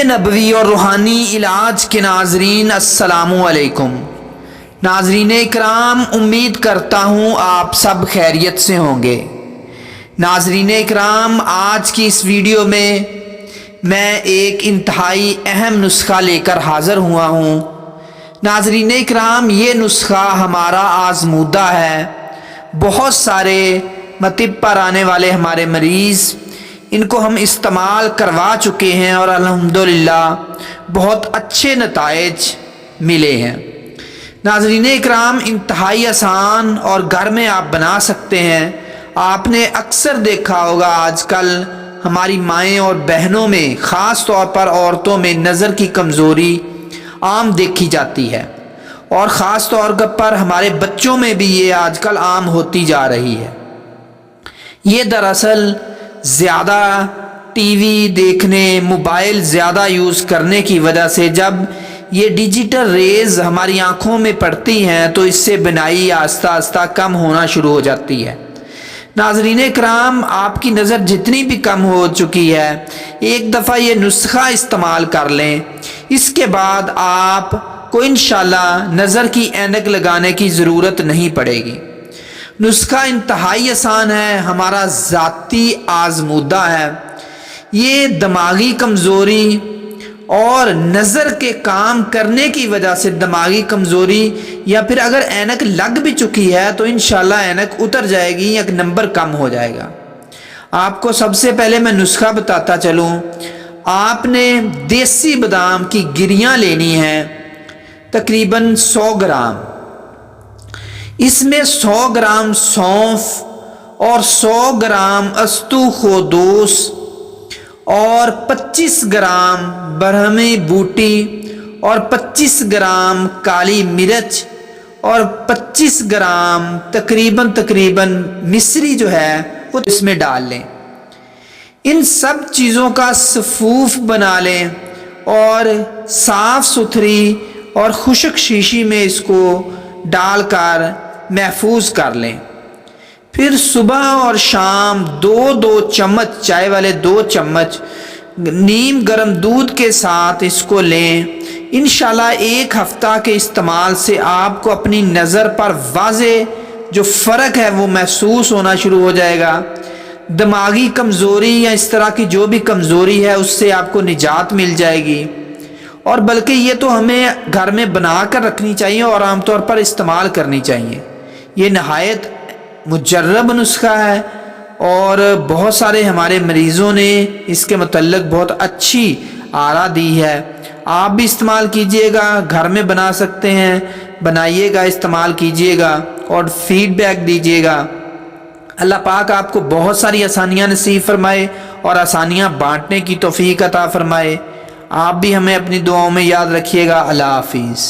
نبوی اور روحانی علاج کے ناظرین، السلام علیکم۔ ناظرین اکرام، امید کرتا ہوں آپ سب خیریت سے ہوں گے۔ ناظرین اکرام، آج کی اس ویڈیو میں ایک انتہائی اہم نسخہ لے کر حاضر ہوا ہوں۔ ناظرین اکرام، یہ نسخہ ہمارا آزمودہ ہے۔ بہت سارے مطب پر آنے والے ہمارے مریض ان کو ہم استعمال کروا چکے ہیں اور الحمدللہ بہت اچھے نتائج ملے ہیں۔ ناظرین اکرام، انتہائی آسان اور گھر میں آپ بنا سکتے ہیں۔ آپ نے اکثر دیکھا ہوگا آج کل ہماری مائیں اور بہنوں میں، خاص طور پر عورتوں میں نظر کی کمزوری عام دیکھی جاتی ہے، اور خاص طور پر ہمارے بچوں میں بھی یہ آج کل عام ہوتی جا رہی ہے۔ یہ دراصل زیادہ ٹی وی دیکھنے، موبائل زیادہ یوز کرنے کی وجہ سے جب یہ ڈیجیٹل ریز ہماری آنکھوں میں پڑتی ہیں تو اس سے بینائی آہستہ آہستہ کم ہونا شروع ہو جاتی ہے۔ ناظرین کرام، آپ کی نظر جتنی بھی کم ہو چکی ہے، ایک دفعہ یہ نسخہ استعمال کر لیں، اس کے بعد آپ کو انشاءاللہ نظر کی اینک لگانے کی ضرورت نہیں پڑے گی۔ نسخہ انتہائی آسان ہے، ہمارا ذاتی آزمودہ ہے۔ یہ دماغی کمزوری اور نظر کے کام کرنے کی وجہ سے دماغی کمزوری، یا پھر اگر اینک لگ بھی چکی ہے تو انشاءاللہ اینک اتر جائے گی، ایک نمبر کم ہو جائے گا۔ آپ کو سب سے پہلے میں نسخہ بتاتا چلوں۔ آپ نے دیسی بادام کی گریاں لینی ہیں، تقریباً 100 گرام۔ اس میں 100 گرام سونف اور 100 گرام استوخودوس اور 25 گرام برہمی بوٹی اور 25 گرام کالی مرچ اور 25 گرام تقریباً مصری جو ہے وہ اس میں ڈال لیں۔ ان سب چیزوں کا صفوف بنا لیں اور صاف ستھری اور خشک شیشی میں اس کو ڈال کر محفوظ کر لیں۔ پھر صبح اور شام دو چمچ، چائے والے 2 چمچ نیم گرم دودھ کے ساتھ اس کو لیں۔ انشاءاللہ 1 ہفتہ کے استعمال سے آپ کو اپنی نظر پر واضح جو فرق ہے وہ محسوس ہونا شروع ہو جائے گا۔ دماغی کمزوری یا اس طرح کی جو بھی کمزوری ہے اس سے آپ کو نجات مل جائے گی، اور بلکہ یہ تو ہمیں گھر میں بنا کر رکھنی چاہیے اور عام طور پر استعمال کرنی چاہیے۔ یہ نہایت مجرب نسخہ ہے اور بہت سارے ہمارے مریضوں نے اس کے متعلق بہت اچھی آرا دی ہے۔ آپ بھی استعمال کیجئے گا، گھر میں بنا سکتے ہیں، بنائیے گا، استعمال کیجئے گا اور فیڈ بیک دیجئے گا۔ اللہ پاک آپ کو بہت ساری آسانیاں نصیب فرمائے اور آسانیاں بانٹنے کی توفیق عطا فرمائے۔ آپ بھی ہمیں اپنی دعاؤں میں یاد رکھیے گا۔ اللہ حافظ۔